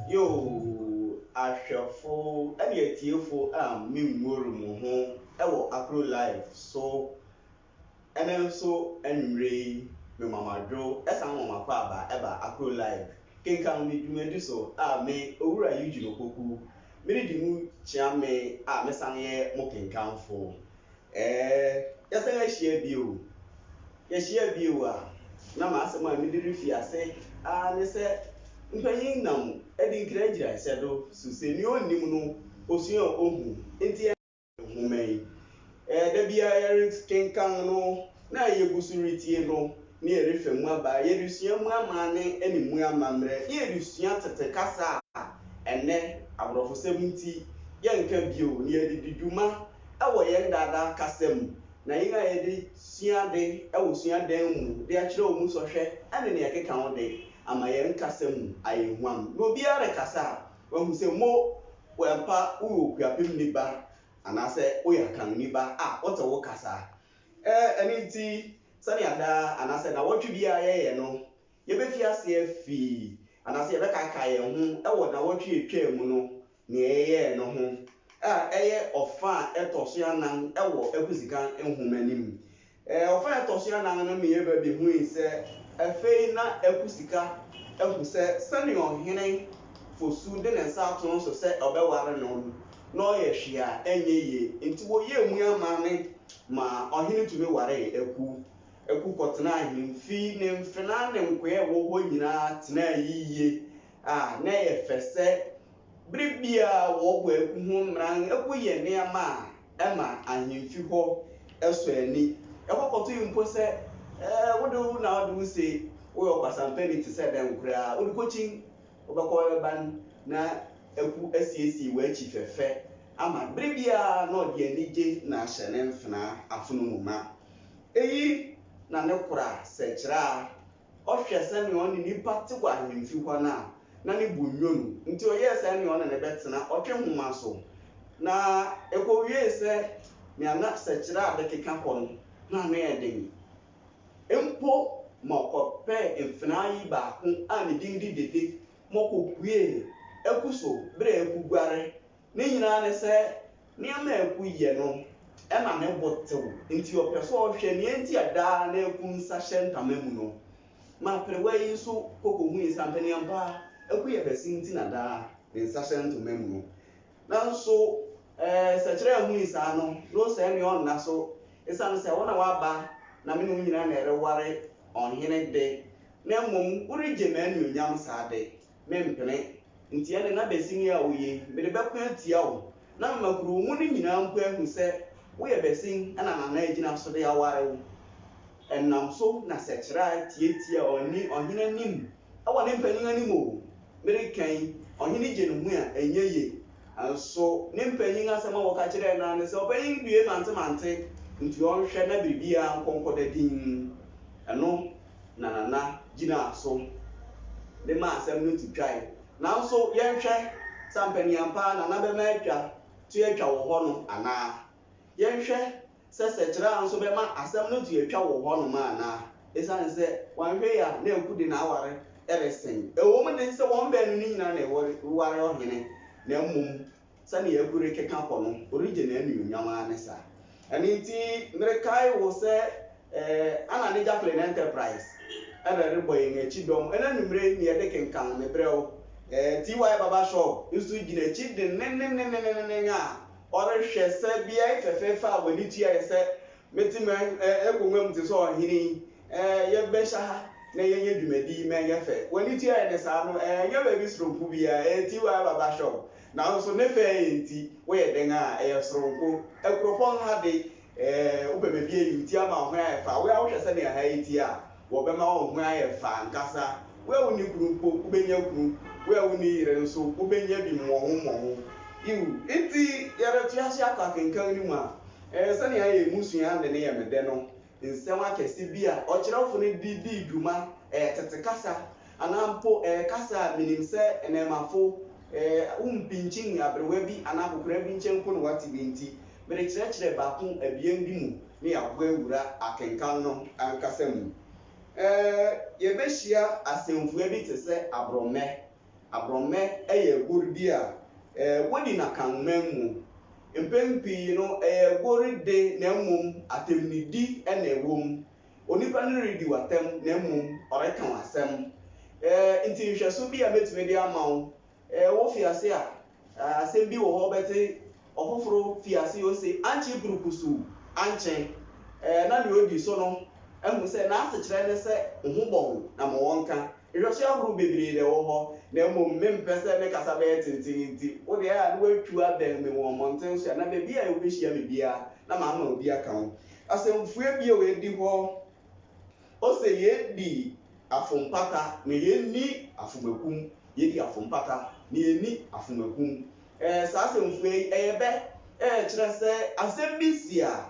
Yo, Ashafo, and yet you for me more home, AKRO live. So, and also, and Ray, my mama Joe, as I'm on my father, AKRO live. Kenkan me do so, me Owura Eugene Opoku. Me di mu chiame, me sanye Ɔkenkanfo. Yes, I share you. Yes, share you. Na ma asema me di refi ase, me say, mpanyin nam edi nkirajira sedo suseni onim no osuya ohu enti ehumai da bia Eric Kenkan no na yegusuriti no ne erefa mu aba yerusua mu amane animu amamre yerusua tete kasa enne abrofo 70 yenka bio ne yediduma ewo yen dada kasam na yin a yedi sua de ewo sua dan mu de akire omu so hwe ene ne yekeka ho de ama yen kasam ayehwam no biara kasa wahu se mo wempa wo kuapem ni ba anase wo yakan ni ba wote wo kasa eni ti sani ada anase na wotwe bia ye no ye be fi ase afi anase ye be kaka ye ho ewo na wotwe etwa mu no ne ye no ho eye ofa etoso anan ewo ekuzika enhumanim ofa etoso anan no me ye ba bi hu ise afei na ekusika ehu se sani ohene fosu de ne sa ato so se obeware no no ye hwea enye ye enti wo ye mu amane ma ohene tumi ware eku kotena ahemfi ne mfena ne nkoe wo ho nyina tena yiye na ye fese bribia wo bo eku ho mran eku ye ne ama ema ahemfi ho eso ani ekokoto yimpo se wodo na wodo se wo kwasampeni ti se dem kura wodo coaching obekọ ban na eku asiesi wachi fefe ama bribia na odi anije na hyene mfena afono muma eyi na ne kura sekira ohwe se ne on ni pati kwa hemfi ho na ne bonwonu nti oye se ne on ne betena otwe homa so na ekowie se ne ana sekira abekeka kon na na eden empo makope mfena yi ba ko ani dindi dede mokopue ekuso bre ekugware ne nyina ne se ne ama ekuye no ena ne botew nti opeso ohwe ne enti ada na ekunsa hyentamamu no ma prewa yi so koko hu isampani ampa ekuye besi nti na da ne nsa hyentamamu no na so sekire hu isa no se ne on na so isa no se wona waba na me no nyina na ereware onhene de na mom urije manu nyam saade mempene nti ene na besini a oye me de bekwa atia wo na makuru mu ni nyina mpo ahu se wo ye besin ana na agina so de aware wo ennam so na sekira tietia oni ohene nim awo ne mpanin anim o mere kan ohene je no hu a enyeye anso ne mpanin asema wo ka kire na ne se opanin due mante nti on hwe na bibia nkonkoda din eno na gina so de ma asem no tutwai na so ye hwe sampani ampa na be ma atwa tu atwa wo ho no ana ye hwe sekira anso be ma asem no tu atwa wo ho no ma ana esan se wan hwe ya na ekudi na aware eresen ewo mu de se won be no ni nyina na ware ohene na mmom sani egure keka ko no original anu nyama ne sa ani ti mrekai wo se ana ne Jacqueline Enterprise ana reboy ngechi dom ena numre ni ede Kenkan me breo TY Baba Shop isu gina chi de ne nga ore hwe se bia ifefefa wani tia se metima ekonwem ti so ohini ye besha na yenye dwumadi menye fe wani ti aye ne saa no enye ba bi soronko bia enti wa baba shop na nso ne fe enti wo ye den a soronko ekropon ha de ubeme bi enti ama ho aye fa wo a wo hwese ne ha enti a wo be ma wo ho aye fa nkasa wo a woni kurumpo ubenya kuru wo a woni yire nso ubenya bi mo iwu enti yare tuase akwa kenkan ni mu a sani aye musua de ne ye mede no nsɛm akɛse bi a ɔkyerɛwfo no di dwuma tete kasa anampo kasa minim sɛ enemafo umpinchin abrewa bi anakokora bi nkyɛn ko no wate bi nti mere kyerɛkyerɛ baako abien bi mu ne yaboa Owura Akenkan no ankasa mu yɛbɛhyia asɛmfua bi te sɛ abrɔmɛ ɛyɛ gordi a wodi na kanman mu mpempi no gori de na mmom atemnidi na ewom onipa no redi watem na mmom ɔreka wasɛm nti nhwɛso bi a betumi de ama wo fiase a asɛm bi wɔ hɔ bɛte ɔfoforo fiase o se anche purukusu anche na ne odi so no ehu sɛ na asekyerɛ ne sɛ ho bɔn na mo wɔnka nhwɛso ahoro bebree de wɔ hɔ na mmom mempɛ sɛ ne kasa bɛyɛ tententi wo de a no atwu abɛn me wɔ mmɔnten so na baabi a wobɛhyia me bia na maama obi aka ho asɛmfua bi a wɔadi hɔ o sɛ yɛdi afompata na yɛnni afomakum yɛdi afompata na yɛnni afomakum saa asɛmfua yi ɛyɛ bɛ kyerɛ sɛ asɛm bi si a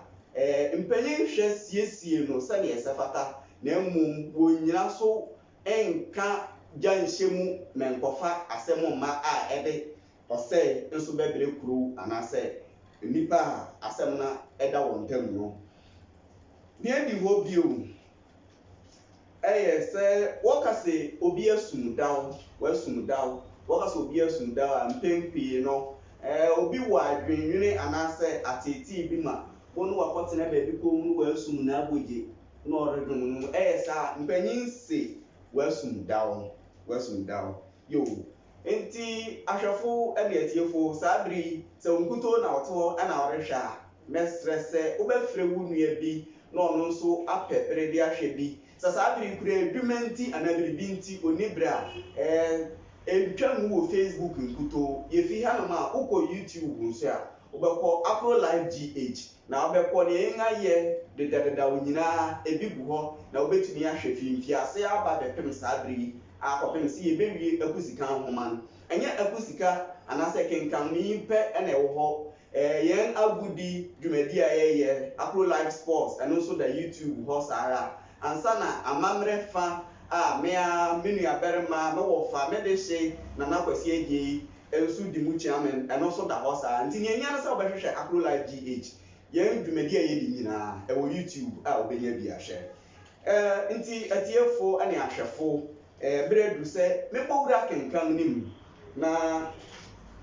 mpanyin hwɛ siesie no sɛdeɛ ɛsɛ fata na mmom wɔnyina so enka gyanhyɛ mu menkɔfa asɛm mma a ɛde ɔsɛ nso bɛbrɛ kuro anasɛ nipa a asɛm na ɛda wɔn ntam no deɛ di hɔ bio ɛyɛ sɛ wɔkase obi asum daw wɔkase obi asum daw a mpempie no obi wɔ adwenwene anasɛ atete bi ma wɔn wakɔtena baabi kɔn mu wɔasum na abogye na ɔredom no ɛyɛ saa mpanyin se wɔasum daw yo enti ahwɛfo ɛne atiefo saa bere sɛ onkuto na ɔte hɔ ɛna ɔrehwɛ a mɛsrɛ sɛ wobɛfrɛ wo nua bi na ɔno nso apɛ pere de ahwɛ bi sɛ saa bere kura adwuma nti anaa biribi nti onibrɛ a ɛntwa mu wɔ Facebook nkuto yɛfi hanom a wokɔ YouTube nso a wobɛkɔ AKRO live GH na wobɛkɔ ne yɛn ayɛ dedadeda wo nyinaa ebi gu hɔ na wobɛtumi ahwɛ fimfiase aba bɛpem saa bere yi akɔpem sɛ yɛbɛwie akusika nhoma no ɛnyɛ akusika anasɛ kenkan ne pɛ ɛna ɛwɔ hɔ yɛn agudi dwumadi a yɛyɛ AKRO live sports ɛno nso da YouTube hɔ saa ansa na amammerɛ fa a mea menua barima mewɔ fa mede hye na nakwasi agye ensu di mu chairman ɛno nso da hɔ saa nti nyanya no sɛ wobɛhwehwɛ AKRO live GH yɛn dwumadi a yɛdi nyinaa ɛwɔ YouTube a wobɛnya bi ahwɛ nti atiefo ɛne ahwɛfo bere du sɛ mebɔ Owura Kenkan nim na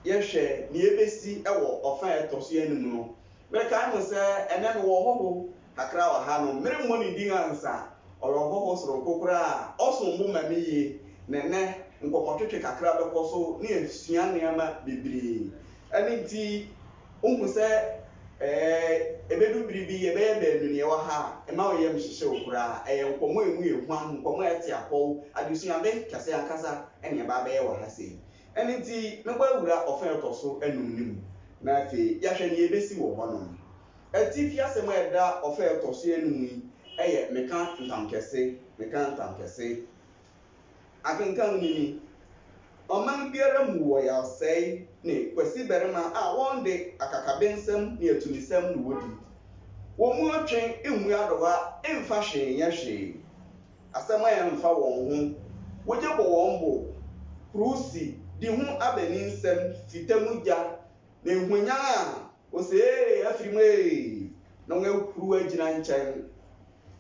yɛhwɛ ne yɛbɛsi ɛwɔ ɔfa ɛtɔ so anim no mɛka mo sɛ ɛnɛ no wɔ hɔ kakra wɔ ha no mmere mmɔ ne din ansa ɔwɔ hɔ soronko koraa ɔso mbo ma me yie nɛnɛ nkɔkɔtwetwe kakra bɛkɔ so ne asua nneɛma bebree ɛne nti wohu sɛ ebedu biribi yɛbɛyɛ baanu ne ɛwɔ ha ɛma wɔyɛ mhyehyɛ wo koraa ɛyɛ nkɔmmɔ emu yɛ hwam nkɔmmɔ ɛte apɔw adesuade kɛse ankasa ɛne ɛba bɛyɛ wɔ ha sei ɛne nti mebɔ Owura ɔfa ɛtɔ so anum ne mu na afei yɛahwɛ ne yɛbɛsi wɔ hɔnom ɛti fi asɛm a ɛda ɔfa ɛtɔ so anum yi ɛyɛ meka ntam kɛse Akenkan ni ɔman biara mu wɔ yɛasɛe ne kwasi barima a wɔn de akakabensɛm ne atumisɛm ne wɔdi wɔn mu atwe emu adowa mfa hwee nyɛ hwee asɛm a yɛmfa wɔn ho wɔgye bɔ wɔn bo krusi di ho abani nsɛm fitamu gya na ehunyan a wɔsɛ afiri mu na wɔn akuru agyina nkyɛn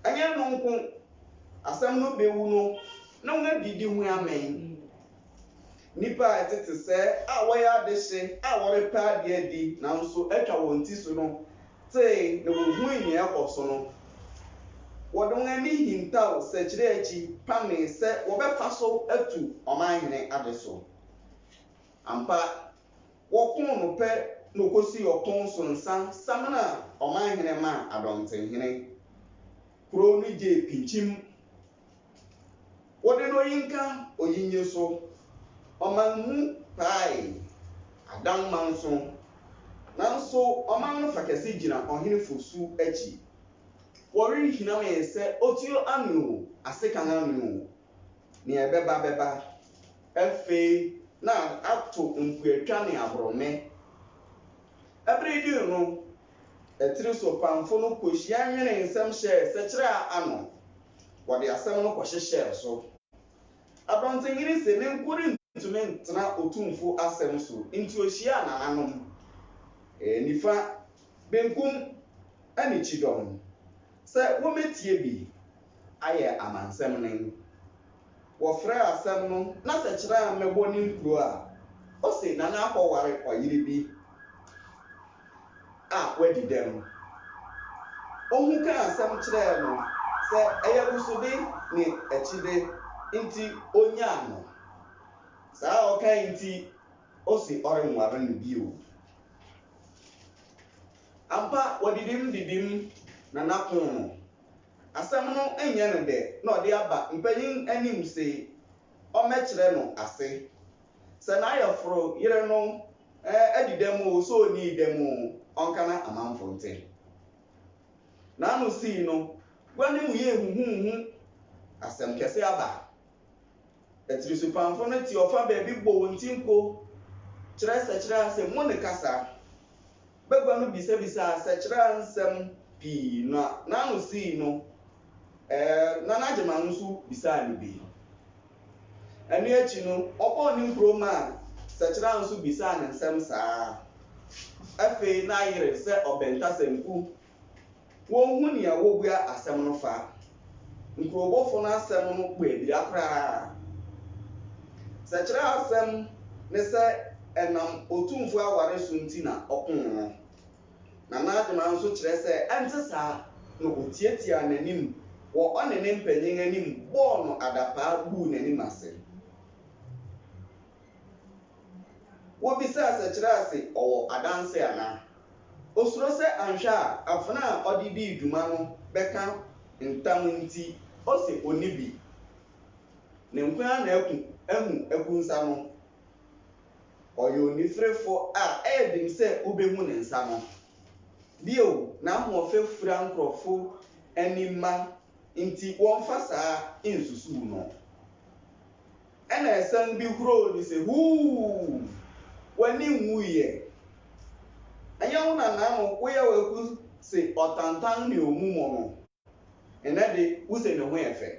ɛnyɛ no nko asɛm no bewu no na wɔn adidi ho amɛn nipa a ɛtete sɛ a wɔyɛ adehye a wɔrepɛ adeɛ di nanso atwa wɔn ti so no tee na wɔn ho nyɛ ɛkɔ so no wɔde wɔn ani hintaw sɛkyerɛ akyi pame sɛ wɔbɛfa so atu ɔmanhene ade so ampa wɔkɔn no pɛ na okosi ɔpɔn so nsa samina ɔmanhene ma adɔntenhene kuro no gye pinkyim wɔde no yinka oyinye so ɔmanmu pae adan manso nanso ɔman no fa kɛse gyina ɔhene fosu akyi wɔre hinam yɛ sɛ otuo ano asekan ano ne ɛbɛba afei na ato mpuatwa ne aborɔmɛ ɛbere di no ɛtiri so pamfo no kɔhyia nwene nsɛm hyɛ sɛkyerɛ ano wɔde asɛm no kɔhyehyɛ so abɔntanyini sɛ ne nkuri ntumi ntena otumfo asɛm so nti ohyia nananom nifa benkum ɛne kyidɔm sɛ wɔmɛtie bi ayɛ amansɛm ne wɔfrɛ asɛm no na sɛkyerɛ a mɛbɔ ne nkuro a ɔse nana akɔware ɔyere bi a wadi dɛm ɔhu ka asɛm kyerɛɛ no sɛ ɛyɛ busode ne akyide nti onyaa no saa ɔka nti ɔse ɔrenware no bio ampa wɔdidim na napon no asɛm no ɛnyɛ no dɛ na ɔde aba mpanyin anim sɛ ɔmɛkyerɛ no ase sɛ n'ayɛforo yere no adi dɛm o sɛ ɔnii dɛm o ɔnkana amanfo nte n'ano sii no guane mu yɛ huhuhu asɛm kɛse aba ɛtiri so pamfo no ti ɔfa baabi bɔ wɔn ti nko kyerɛ sɛkyerɛ sɛ mo ne kasa bɛgua no bisabisa sɛkyerɛ nsɛm pii na n'ano sii no nana agyema nso bisaa ne bi ɛno akyi no ɔkɔɔ ne nkurom a sɛkyerɛ nso bisaa ne nsɛm saa afei na ayere sɛ ɔbɛntasanku wɔnhu nea wɔbua asɛm no fa nkurobɔfo no asɛm no kpɔ abira koraa sɛkyerɛ asɛm ne sɛ ɛnam otumfo aware so nti na ɔpon no nana agyema nso kyerɛ sɛ ɛnte saa na ɔtiatia n'anim wɔ ɔne ne mpanyin anim bɔɔ no adapaa buu n'anim ase wɔbisaa sɛkyerɛ ase ɔwɔ adanse ana osuro sɛ anhwɛ a afena a ɔde dii dwuma no bɛka ntam nti ɔse ɔni bi ne nkwa na ahu nsa no ɔyɛ onifirefo a ɛyɛ dem sɛ wobɛhu ne nsa no bio na ahoɔfɛ fura nkurɔfo anima nti wɔmfa saa nsusu no ɛna ɛsɛn bi huro ni sɛ huu wani nwuyɛ ɛnyɛ wo nana no woyɛ waku sɛ ɔtantan ne ɔmumɔ no ɛnɛ de wosɛ ne ho yɛ fɛ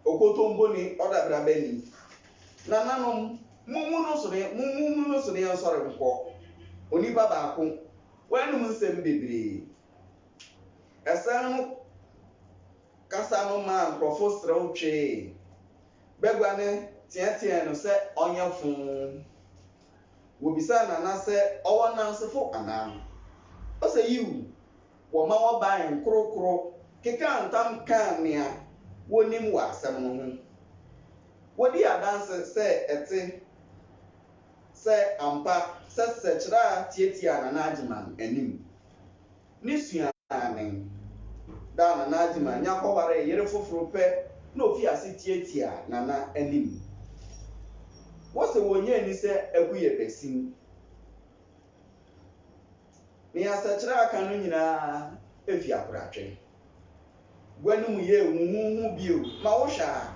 okotombo ni ɔdabra bɛni nananom mumu no so ne yɛnsɔre nkɔ onipa baako wɔanum nsɛm bebree ɛsɛn no kasa no ma nkurɔfo serew twee bɛgua ne teɛteɛ no sɛ ɔnyɛ foo wɔbisa nana sɛ ɔwɔ nansefo anaa ɔsɛ yiw wɔma wɔban nkorokoro keka ntam kaa nea wɔnim wɔ asɛm no ho wɔdi adanse sɛ ɛte sɛ ampa sɛ sɛkyerɛ a tietia nana agyema anim ne suaane da nana agyema nya kɔware yere foforo pɛ na ofi ase tietia nana anim wɔsɛ wɔnyɛ ani sɛ agu yɛ bɛsim ne asɛkyerɛ aka no nyinaa efi akoratwe guanum yɛ huhuhu bio ma wohwɛ a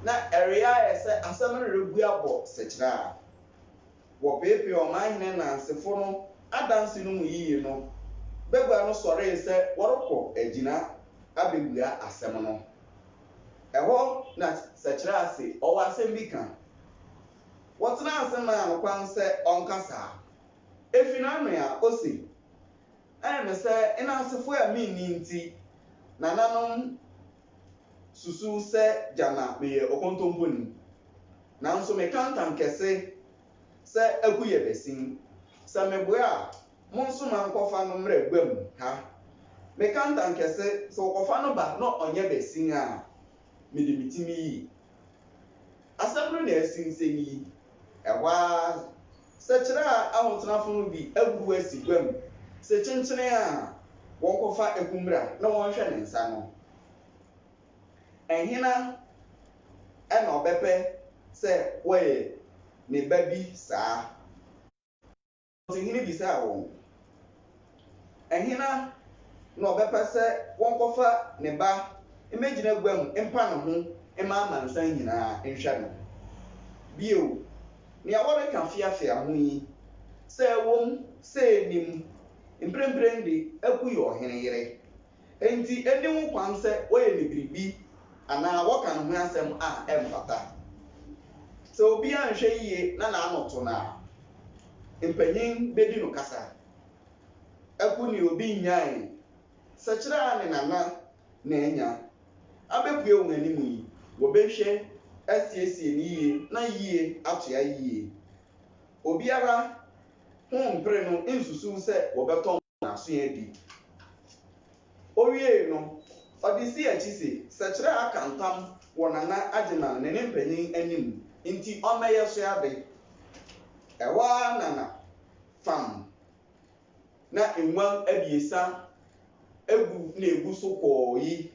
na ɛrea yɛ sɛ asɛm no regu abɔ sɛkyerɛ a wɔpeepee ɔmanhene nansefo no adanse no mu yie no bɛgua no sɔree sɛ wɔrekɔ agyina abɛbua asɛm no ɛhɔ na sɛkyerɛ ase ɔwɔ asɛm bi ka wɔtena asɛm a nokwan sɛ ɔnkasa efi n'ano a ose ɛne sɛ ɛnansefo a minni nti nananom susu sɛ gyana meyɛ ɔkontomponi nanso meka ntam kɛse sɛ agu yɛ bɛsim sɛ meboa a mo nso ma nkɔfa no mmerɛ guam ha meka ntam kɛse sɛ wɔkɔfa no ba na ɔnyɛ bɛsim a mede metimi yi asɛm no na asinsɛm yi ɛhɔ a sɛkyerɛ a ahotenafo no bi agu asi guam sɛ kyenkyene a wɔnkɔfa akummra na wɔnhwɛ ne nsa no ɛhena ɛna ɔbɛpɛ sɛ wɔyɛ ne ba bi saa ɔtehene bi saa wɔn ɛhena na ɔbɛpɛ sɛ wɔnkɔfa ne ba mmegyina guam mpa ne ho mma amansan nyinaa nhwɛ no bio nea wɔreka fiafia ho yi sɛ wɔm sɛ nim mprempren de aku yɛ ɔhene yere enti ɛni ho kwan sɛ wɔyɛ ne biribi anaa wɔka ne ho asɛm a ɛmfata sɛ obi anhwɛ yie na n'anoto na mpanyin bɛdi no kasa aku ne obi nyae sɛkyerɛ a ne nana na anya abɛpue wɔn anim yi wɔbɛhwɛ asiesie ne yie na yie atoa yie obiara ho mpere no nsusu sɛ wɔbɛtɔn n'aso adi owie no ɔde si akyi se sɛkyerɛ aka ntam wɔ nana agyema ne mpanyin anim nti ɔmmɛyɛ so ade ɛwɔ nana fam na enwam abiesa egu na egu so kɔɔ yi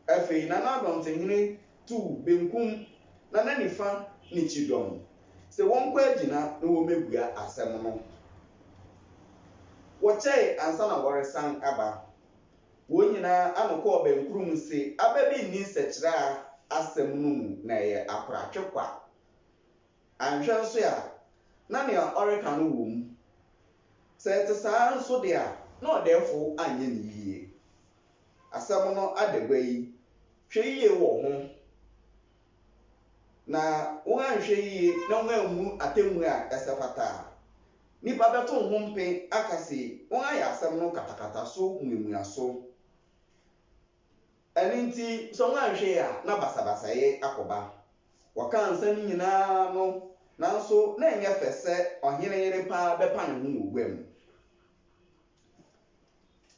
afei nana adɔntehene tu benkum nana nifa ne kyidɔm sɛ wɔn kɔ agyina na wɔn ebua asɛm no wɔkyɛe ansa na wɔresan aba wɔn nyinaa anokɔ ɔbɛnkurum se aba bi nni nsɛkyerɛ a asɛm no mu na ɛyɛ akoratwekwa anhwɛ nso a na nea ɔreka no wɔ mu sɛ ɛte saa nso deɛ a na ɔdɛɛfo anyɛ ne yie asɛm no adagba yi hwɛ yie wɔ ho na wɔn anhwɛ yie na wɔn amu atemmu a ɛsɛ fata nipa bɛto ho mpe aka se wɔn ayɛ asɛm no katakata so muamua so ɛne nti sɛ wɔn anhwɛ a na basabasayɛ akɔba wɔka nsɛm nyinaa no nanso na ɛnyɛ fɛ sɛ ɔhene yere paa bɛpa ne ho wɔ guam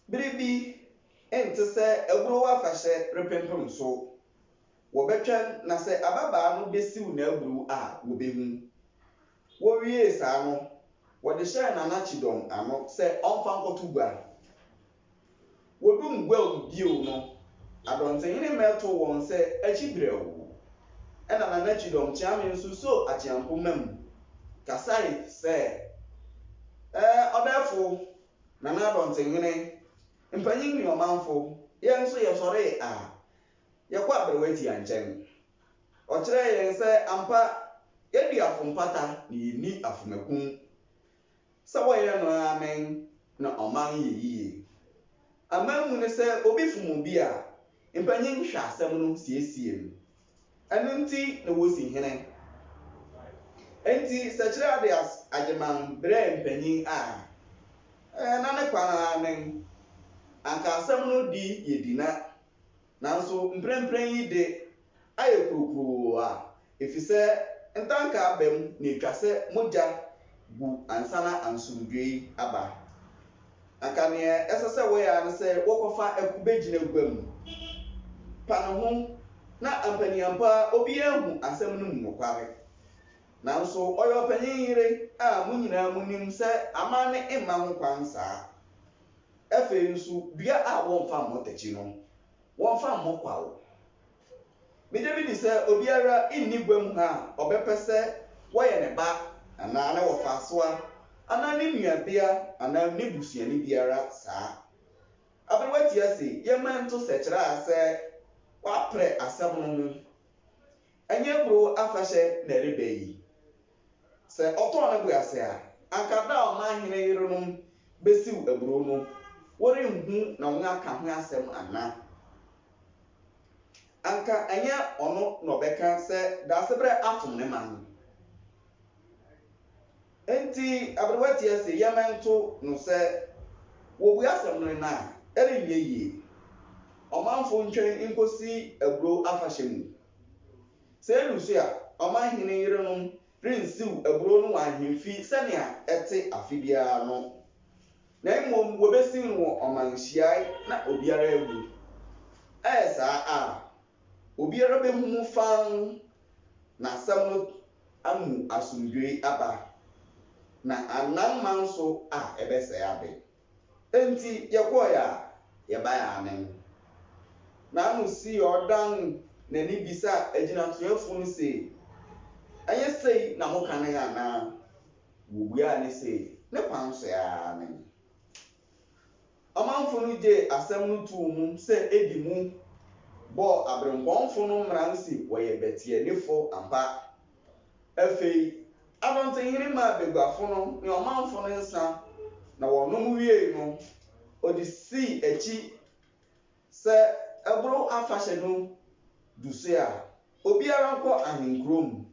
biribi nte sɛ aburow afahyɛ repempem so wɔbɛtwɛn na sɛ ababaa no besiw n'aburu a wɔbɛhu wɔwie saa no wɔde hyɛ nanakyidɔm ano sɛ ɔmfa nkɔto gua wɔdum gua bio no adɔntehene mɛto wɔn sɛ akyi brɛw ɛna nanakyidɔm kyeame nso so akyeampo mam kasae sɛ ɔbɛɛfo nana adɔntehene mpanyin ne ɔmanfo yɛn nso yɛsɔre a yɛkɔ abrɛwa tia nkyɛn ɔkyerɛ yɛn sɛ ampa yɛdi afompata na yɛni afomakum sɛ wɔyɛ no amen na ɔman yɛ yie aman mu ne sɛ obi fom bi a mpanyin hwɛ asɛm no siesie mu ɛno nti na wɔsi hene enti sɛkyerɛ ade agyeman brɛ mpanyin a na ne kwan anen anka asɛm no di yɛdina nanso mprempren yi de ayɛ kurokuro a efisɛ ntanka abam na etwa sɛ mogya gu ansana ansomdwei aba anka nea ɛsɛ sɛ wɔyɛ ano sɛ wɔkɔfa akube gyina guam pa ne ho na ampaniampa obi ahu asɛm no mu nokware nanso ɔyɛ ɔpanyin yere a mo nyinaa mo nim sɛ ama ne mma ho kwan saa afei nso dua a wɔmfa mmɔtakyi no wɔmfa mmɔkwaw megye bi di sɛ obiara inni guam ha a ɔbɛpɛ sɛ wɔyɛ ne ba anaa ne wɔfa soa anaa ne nuabea anaa ne busuani biara saa aberewa tia se yɛma nto sɛkyerɛ a sɛ wɔaprɛ asɛm no ho ɛnyɛ buro afahyɛ na ɛreba yi sɛ ɔtɔɔ no bu ase a anka da ɔman hene yerenom besiw aburo no wɔrenhu na wɔn aka ho asɛm anaa anka ɛnyɛ ɔno na ɔbɛka sɛ daasebrɛ afom ne ma no enti aberewa tia se yɛmɛnto no sɛ wɔbu asɛm no na ɛrenyɛ yie ɔmanfo ntwɛn nkosi aburo afahyɛ mu sɛ ɛlu so a ɔman hene yerenom rensiw aburo no wɔ ahemfi sɛnea ɛte afe biara no na mmom wɔbɛsiw no wɔ ɔmanhyiae na obiara awu ɛyɛ saa a obiara bɛhu mu fan na asɛm no amu asomdwei aba na anamma nso a ɛbɛsɛe ade enti yɛkɔɔ a yɛbaeɛ anen na ano si ɔdan na ni bisa agyinatoyɛfo no sɛ ɛyɛ sei na moka ne anaa wɔbua ne sɛ ne kwan so ya ne ɔmanfo no gye asɛm no too mu sɛ edi mu bɔ abrɛmpɔnfo no mmara si wɔyɛ bɛtiɛnifo ampa afei abɔntenhene ma beguafo no ne ɔmanfo no nsa na wɔnom wie no ɔde sii akyi sɛ ɛboro afahyɛ no du so a obiara nkɔ ahenkurom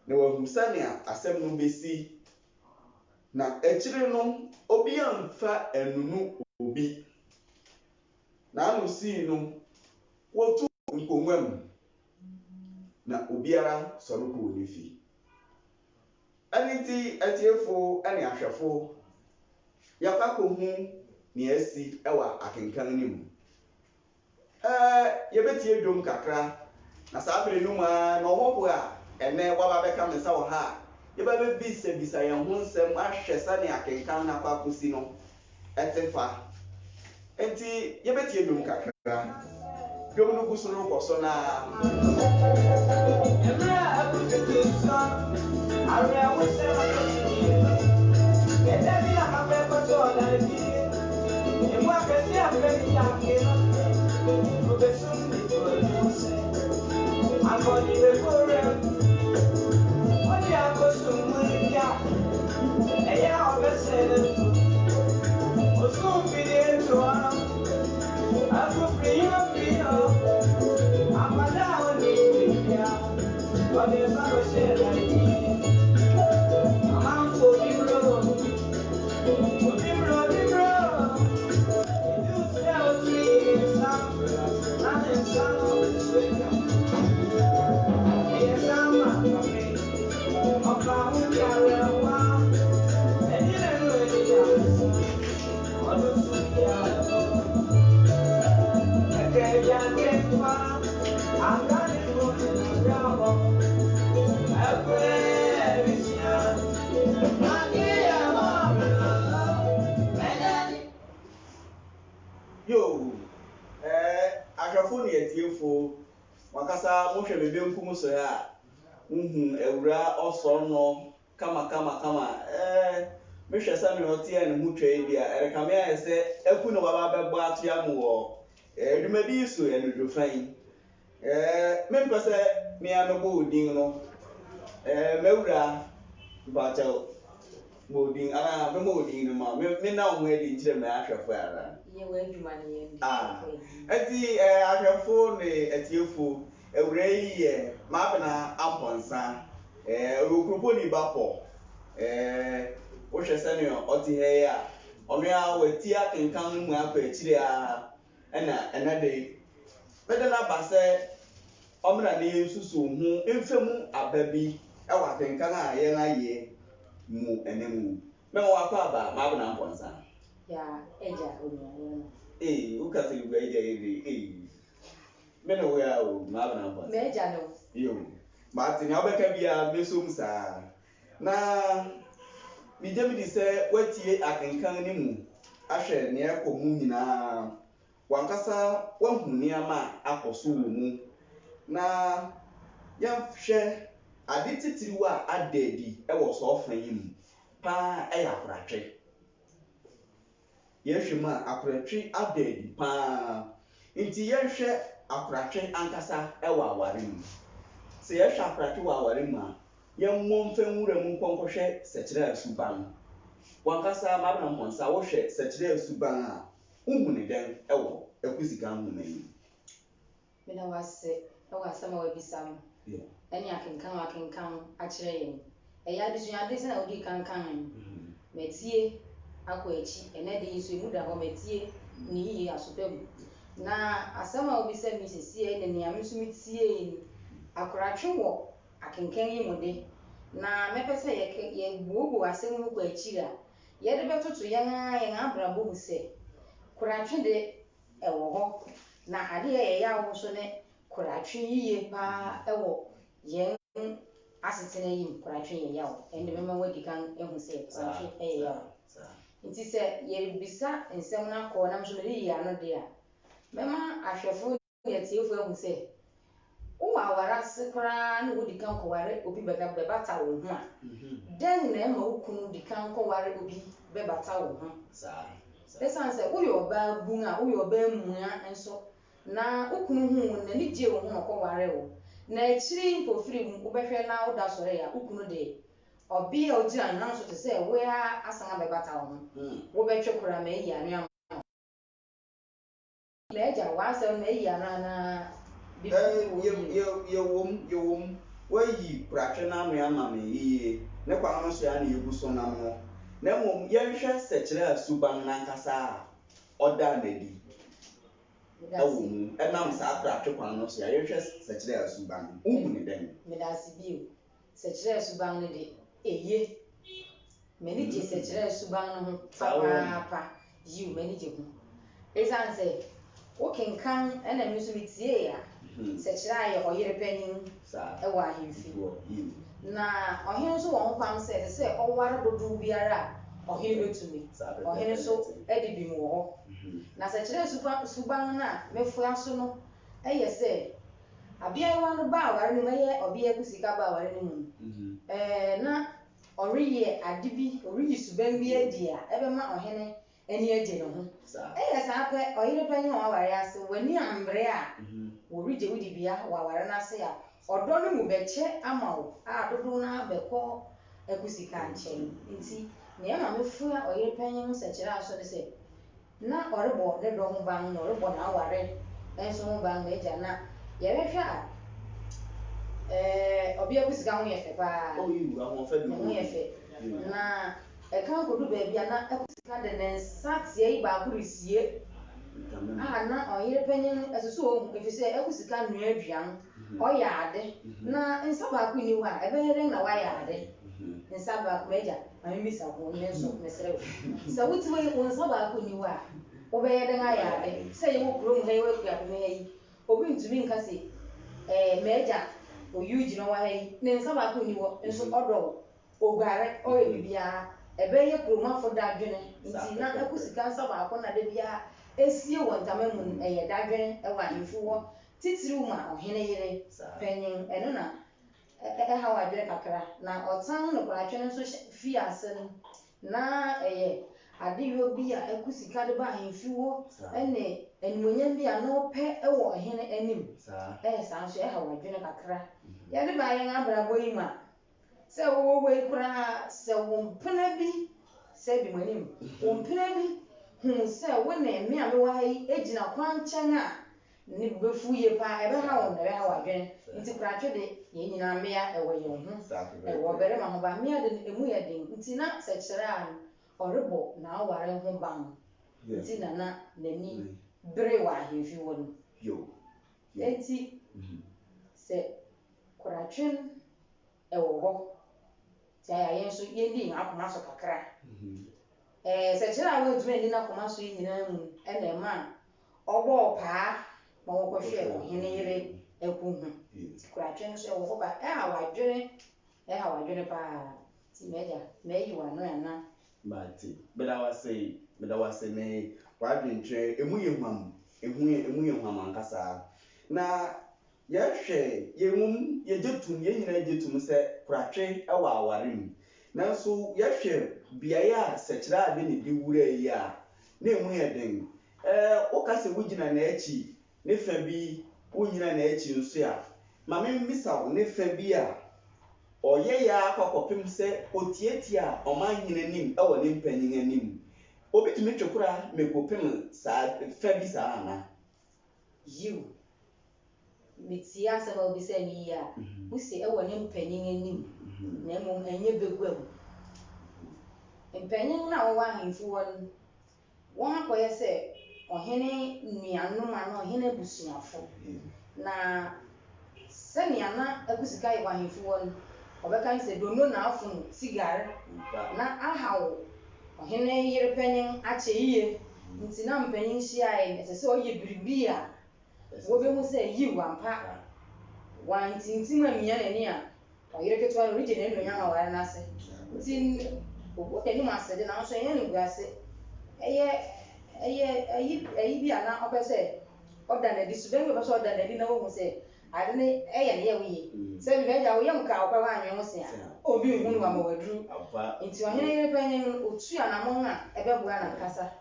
na wahu sɛnea asɛm no bɛsi na akyire no obiara mfa anunu obi na ano sii no wɔtu nkongwa mu na obiara sɔre kɔ ne fi ɛne nti atiefo ɛne ahwɛfo yɛkɔ akɔhu nea asi ɛwɔ akenkan no mu yɛbɛtie dwom kakra na saa bere no mu a na ɔhɔho a ɛnɛ waba bɛka me nsa wɔ ha a yɛbɛbɛbisabisa yɛn ho nsɛm ahwɛ sɛne akenkan no akɔ akɔsi no ɛte fa nti yɛbɛtie dwom kakra dwom no gu so no kɔ so na ahwɛfo ne atiefo wakasa mohwɛ bebe nkum so ya Owura ɔsɔ no kama mehwɛ sɛ ne ɔte a ne ho twɛ bi a ɛrekame ayɛ sɛ aku no waba bɛbɔ atoa mu wɔ dwumadi so ɛnodwofan mempɛ sɛ mea mebɔ odin no mawura mpakyɛw bɔ odin ana memmɔ odin no ma mena wo ho adi nkyerɛ me ahwɛfo ara ɛti ahwɛfo ne atiefo Owura yi yɛ maabena ampɔnsa ɔkuropɔni bapɔ wohwɛ sɛnea ɔte ha yi a ɔno a wati akenkan mu akɔ akyire a ɛna ɛna de mɛde no aba sɛ ɔmmra ne yɛnsusu ho mfa mu aba bi ɛwɔ akenkan a yɛn ayɛ mu ɛnɛ mu mɛma wakɔ aba maabena ampɔnsa wokasɛ lugba agya yɛde mene wo ya o maabena ampɔnsa mɛgya no yo maate nea wobɛka bia mɛsom saa na megye medi sɛ watie akenkan ne mu ahwɛ nea ɛkɔ mu nyinaa wankasa wahu nneɛma a akɔ so wɔ mu na yɛhwɛ ade titiriw a ada adi ɛwɔ sɔɔfa yi mu paa ɛyɛ akoratwe yɛhwɛ mu a akoratwe ada adi paa nti yɛhwɛ akoratwe ankasa ɛwɔ aware mu sɛ yɛhwɛ akoratwe wɔ aware mu a yɛmmɔ mfa nwura mu nkɔnkɔhwɛ sɛkyerɛ asuban wankasa maabena ampɔnsa wohwɛ sɛkyerɛ asuban a wohu ne dɛn ɛwɔ akusika nhoma yi mena wase ɛwɔ asɛm a wabisa m ɛne akenkan akyerɛ yɛn ɛyɛ adesuade sɛ na wodi kankan matie akɔ akyi ɛnɛ de yi so emu da hɔ matie ne yiye asopɛ mu na asɛm a wabisa mi sesie ne nea me nso metie ni akoratwe wɔ akenkan yi mu de na mepɛ sɛ yɛbuobuo asɛm no kɔ akyi a yɛde bɛtoto yɛn abrabɔ mu sɛ koratwe de ɛwɔ hɔ na adeɛ yɛyɛ awo nso ne koratwe yiye paa ɛwɔ yɛn asetena yi mu koratwe yɛyɛ awo ɛnde mɛma wadi kan ehu sɛ koratwe ɛyɛ awo nti sɛ yɛbisa nsɛm no akɔ nam so mede yi ano de a mɛma ahwɛfo ne atiefo ehu sɛ wo awara se kra na wo di kan ko ware obi bebata wo ho a den na ma wo kunu di kan ko ware obi bebata wo ho esan se wo yo ba bunga wo yo ba mua enso na wo kunu hu na ni je wo ho ko ware wo na echiri mpofiri mu wo behwe na wo da sore ya wo kunu de obi a ogira nan so te se we a asanga bebata wo ho wo betwe kra ma yi anu leja wa se na yi anu na yewom wayi kuratwe na anu ama me yiye ne kwa no so ya na yebu so nam no na mom yenhwe sekire asuban na nkasa oda na di awum enam sa kuratwe kwa no so ya yenhwe sekire asuban uhu ne den me da sibio sekire asuban ne de eye me ni je sekire asuban no ho papa yiu me ni je ho esan se Ɔkenkan na me so metie ya sekire aye oyere panin e wa ahemfi na ɔhene so won kwam se ɔware dodo biara ɔhene betumi ɔhene so edi bi mu ho na sekire suban na mefua so no eye se abia wa no ba aware no meye obia ku Sika ba aware no mu na ɔreye adibi ɔreyi suban bi adia ebema ɔhene eni agye no ho sa pe oyire panyin wa aware ase wani ambre a worije wudi bia wa aware na ase a odo no mu beche amawo a dodo na beko ekusika nchen nti na ya ma mefua oyire panyin sekire aso de se na orebo ne do ho ban na orebo na aware enso ho ban na eja na ye behwe a obi ekusika ho ye fe pa ho fe ho ye fe na kan ko du be bia na ekusika de ne satie yi ba kurisie na oyire panyin esusu o efise ekusika nua aduan oya ade na nsa ba ku ni wa ebe yere na wa ya ade nsa ba ku meja ami sa ko ne so mesere sa wuti we nsa ba ku ni wa obe yere na ya ade se ye wo kuro mu he we ku ya me he obi ntumi nka se meja o Eugene wa he ne nsa ba ku ni wo nso odo ogare o ye bibia ebe ye kuro mafo da adwene nti na ekusika nsa ba ko na de bia esie won tamamu eye dadwen e wa hemfu wo titiri ma ohene yere panyin eno na ha wa adwene kakra na otan no kuratwe nso fi ase na eye adeyo bi a ekusika de ba hemfu wo ene enimonya bi a no pe e wo ohene anim sa nso ha wa adwene kakra ya de ba yen abrabo yi ma se wo we kura se wo mpena bi se bi manim wo mpena bi se wo na me a me wa yi ejina kwanchen a ni befu ye pa ebe ha wo na ha wa dwen nti kuratwe de ye nyina me a ewo ye ho e wo bere ma ho ba me a de emu ye den nti na sekire a orebo na aware ho ban nti na nani bere wa ahemfi wo no enti se kuratwe ewo ho ya yen so ye ndi akoma so kakra sekire a wo dwuma ndi na akoma so nyina mu ene ma ogbo pa ma wo ko hwe ohene yere eku hu kuratwe no so ewo ho ba ha wadwene pa ti meja meyi wa no na bati beda wase ne wadwentwe emu ye hwam ankasa na yehwe yemum yejetum yenyina jetum se kuratwe ewa awarem nanso yehwe biaye a sekire ade ne di wura yi a na emu ye den okase wugina na echi ne fa bi wunyina na echi nso a mame mbisa wo ne fa bi a oye ya akokopem se otietie a omanyina nim ewo ne mpanyin anim obitumi twekura mekopem sa fa bi sa ana you mitia se ba bi se ni ya busi ewo ne mpanyin anim na mom enye begwam mpanyin na wo wa hemfu won won akoye se ohene nuanom ana ohene busuafo na se niana akusika ye wa hemfu won obeka se dono na afun sigare na ahawo ohene yere panyin ache yiye nti na mpanyin hia ye se oye biribi a wo be mu se yi wampa wantinti ma miya na ni a oyere ketwa no rije na enonya ma ware na se nti obo tani ma se de na so yen ni guase eye bi ana opese oda na di suben be so oda na di na wo se ade ne ɛyɛ ne yɛ woyɛ sɛ bi bɛgya woyɛ mu ka wokɔ wanwe ho se a obi nhu no ma waduru nti ɔhene yɛ panyin no otu anamon a ɛbɛboa na nkasa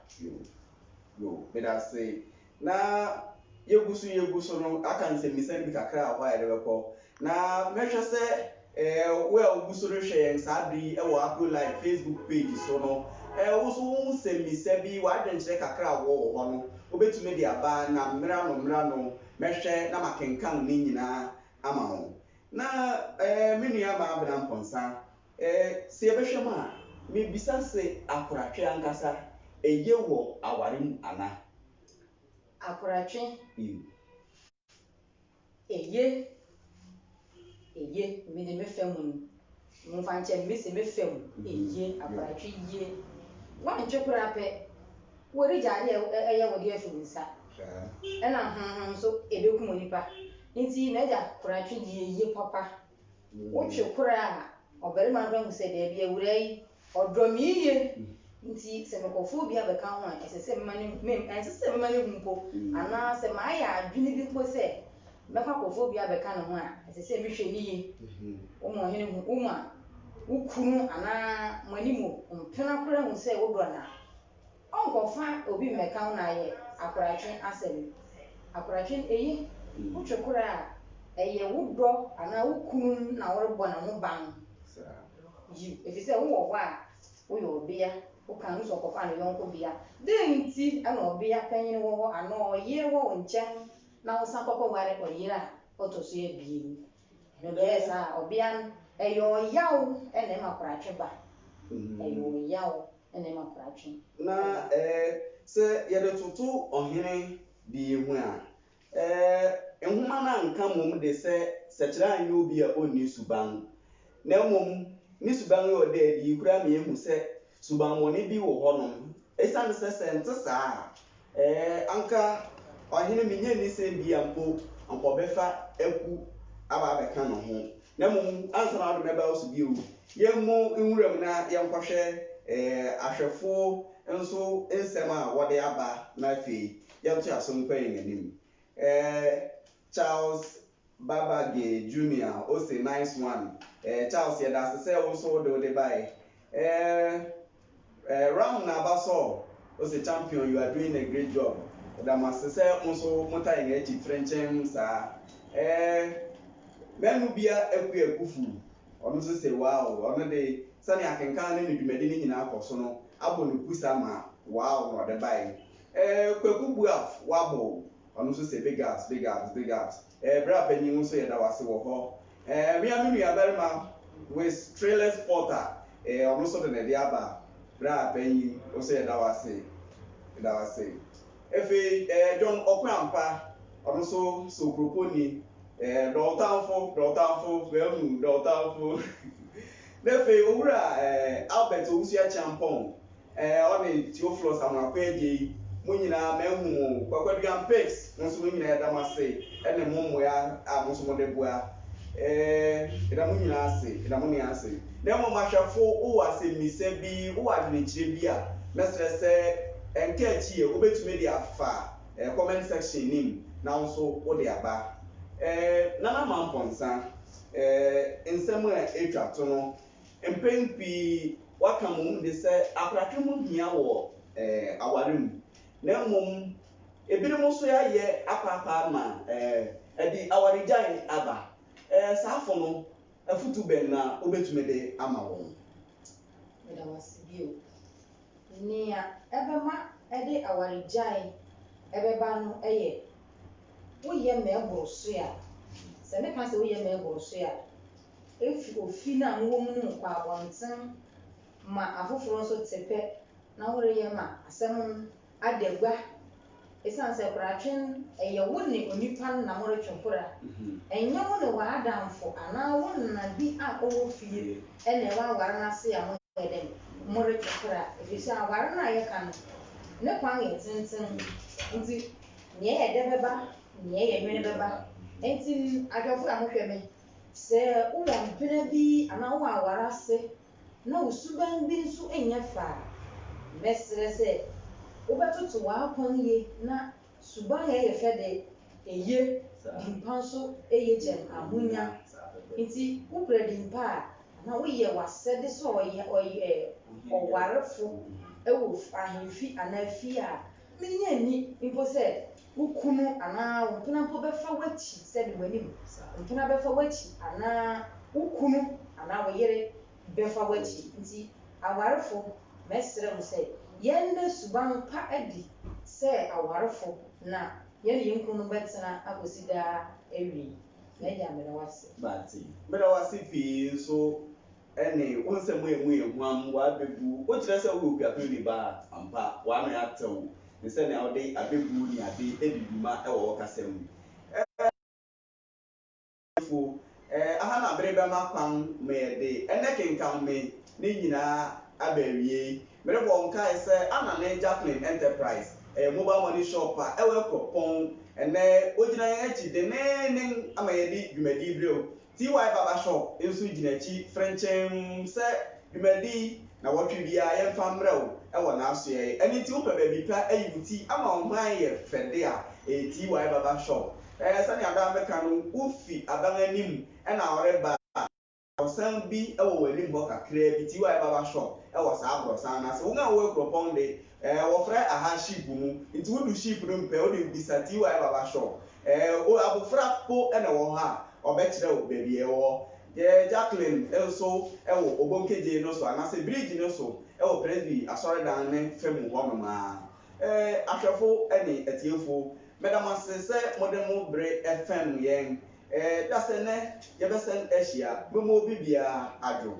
yo beda say na yegusu no aka nse misen bi kakra ahwa yɛ bɛkɔ na mehwɛ sɛ we ogusu no hwɛ yɛn saa bi ɛwɔ AKRO live Facebook page so no wo so wo nsɛ misa bi wadwenkyerɛ kakra wɔ hɔ no obetumi de aba na mmra no mehwɛ na makenkan ne nyinaa ama ho na me nua ma abena mponsa se yɛbɛhwɛ ma me bisa se akoratwe ankasa eye wɔ aware mu ana akoratwe eye me de me fam mu fa nche me se me fam eye akoratwe ye wa nche kura pɛ wori jare ɛyɛ wodi afim nsa ɛna so ebekum onipa nti na ja koratwe die ye papa wotwe kura a ɔbarima no hu sɛ da bia wura yi ɔdɔm yiye nti sɛ mekɔfo bi abɛka ho a ɛsɛ sɛ mema ne hu mpo anaa sɛ maayɛ adwene bi mpo sɛ mɛka kɔfo bi abɛka ne ho a ɛsɛ sɛ mehwɛ ne ye wɔma ɔhene hu woma wokunu anaa manimo mpena kora hu sɛ wodɔ na ɔnkɔfa obi mmɛka ho na ayɛ akoratwe asɛm akoratwe ɛyi wotwe kora a ɛyɛ wodɔ anaa wokunu na wɔrebɔ na ho ban yi efisɛ wowɔ hɔ a woyɛ ɔbea woka no so kɔfa no yɔnko bea den nti ana ɔbea panyin wɔ hɔ ana ɔyere wɔ wo nkyɛn na wo san kɔkɔ ware ɔyere a ɔtɔ so abien no bɛyɛ saa ɔbea no ɛyɛ ɔyaw ɛna ɛma akoratwe ba ɛyɛ ɔyaw ɛna ɛma akoratwe na sɛ yɛde toto ɔhene di hu a nhoma na nka mom de sɛ sɛkyerɛ anyɛ obi a onni suban na mmom ne suban yɛ ɔda adi kura me ehu sɛ suban wɔne bi wɔ hɔ nom ɛsan sɛ sɛnte saa anka ɔhene menye ni sɛ bi ampo bɛfa aku aba abɛka no ho na mmom ansa na ɔde mɛba so bio yɛmmo nwuram na yɛnkɔhwɛ ahwɛfo nso nsɛm a wɔde aba na afei yɛnto asom pa yɛn anim Charles Babage Jr. o say nice one Charles yɛda ase sɛ wo so wode bae Ram na Abaso o say champion you are doing a great job da mase sɛ nso mota yɛn akyi frenchen saa mɛnu bia akufu ɔno so say wow ɔno de sani akenkan ne dwumadi ne nyinaa kɔ so no abɔ ne kusa ma wow no ɔde bae kwaku buaf wabo ɔno so say big ups bra panyin nso yɛda wase wɔ hɔ me nua barima with trailer porter ɔno so de ne de aba bra panyin nso yɛda wase efe John Okwampa ɔno so proponi dɔɔtanfo bɛmu dɔɔtanfo nefe owura Albert Owusia Champon ɔne Theophilus Amakwa agye mo nyinaa mehu kwakwaduan pics nso mo nyinaa yɛda mase ɛne mo mmoa a mo nso mo de boa yɛda mo nyinaa ase na mo mahwɛfo wo asɛmmisa bi wo adwenkyerɛ bi a mɛsrɛ sɛ enka akyi e obetumi de afa comment section nim na nso wo de aba nana mamponsa nsɛm a etwa to no mpempi waka mo de sɛ akoratwe mo hia wɔ aware mu na mmom ebinom so yɛ apapa ma ɛdi awaregyan aba saafo no afutu bɛn na obetumi de ama wɔn medawasibio nia ɛbɛma ɛde awaregyan ɛbɛba no ɛyɛ woyɛ mɛboro so a sɛ meka sɛ woyɛ mɛboro so a efi ofi na nwɔ mu no kɔ abɔnten ma afoforo nso tepɛ na woreyɛ ma asɛm adagua esan sɛ koratwe ɛyɛ wo ne onipa na moretwe kora ɛnyɛ wo ne w'adamfo anaa wo na bi a ɔwɔ fie ɛna ɛwɔ aware no ase a mo yɛ dɛm moretwe kora efisɛ aware no a yɛka no ne kwan yɛ tenten nti nea yɛ dɛ bɛba nea yɛ nwene bɛba nti adwafo a mohwɛ me sɛ wowɔ mpena bi anaa wowɔ aware ase na wo suban bi nso nyɛ faa mɛsrɛ sɛ wobɛtoto w'akwan yie na suban yɛ fɛ de eye dimpa nso eye gem amunya nti wopre dimpa na woyɛ wasɛde so ɔyɛ ɔwarefo ewo ahemfi anafi a menya ni mpo sɛ wokunu ana wopena mpo bɛfa wachi sɛ de wanim wopena bɛfa wachi ana wokunu ana woyere bɛfa wachi nti awarefo mɛsrɛ mo sɛ yɛnna suban pa adi sɛ awarefo na yɛne yɛnkunu no bɛtena akɔsi daa awie mɛgya mɛda wase bati mɛda wase pii so ɛne wo nsɛm emu ehuam wabegu wo kyerɛ sɛ wo kuapɛ ni ba ampa wa no atew ne sɛ ne ɔde abegu ni ade ediduma ɛwɔ kasɛm fo aha na bere bɛma kwan mɛde ɛnɛ kenkan me ne nyinaa abawie mere bɔ nkae sɛ ana ne Jacqueline Enterprise mobile money shop a ɛwɔ kropɔn ɛnɛ ogyina yɛn akyi de ne ama yɛde dwumadi brɛw TY Baba Shop nso gyina akyi frɛnkyɛm sɛ dwumadi na wɔtwe bia yɛmfa mmerɛw ɛwɔ n'aso yɛ ɛne ti wopɛ baabi pa ayi wo ti ama ɔman yɛ fɛde a TY Baba Shop sɛnea adan bɛka no wofi adan anim ɛna ɔreba ɔsan bi ɛwɔ w'anim hɔ kakraa bi TY Baba Shop ɛwɔ saa aborɔsan na sɛ wɔn a wɔwɔ kropɔn de wɔfrɛ aha sheep mu nti wodu sheep no mpɛ wode bisa TY Baba Shop abofra po ɛna wɔ hɔ a ɔbɛkyerɛ wo baabi ɛwɔ Jacqueline nso ɛwɔ obonkegye no so anase bridge no so ɛwɔ presby asɔredan ne fam hɔ nom ahwɛfo ɛne atiefo mɛdam ase sɛ mode mo bere FM yɛn dasɛ nɛ yɛbɛsɛn ahyia memo obi biara adwo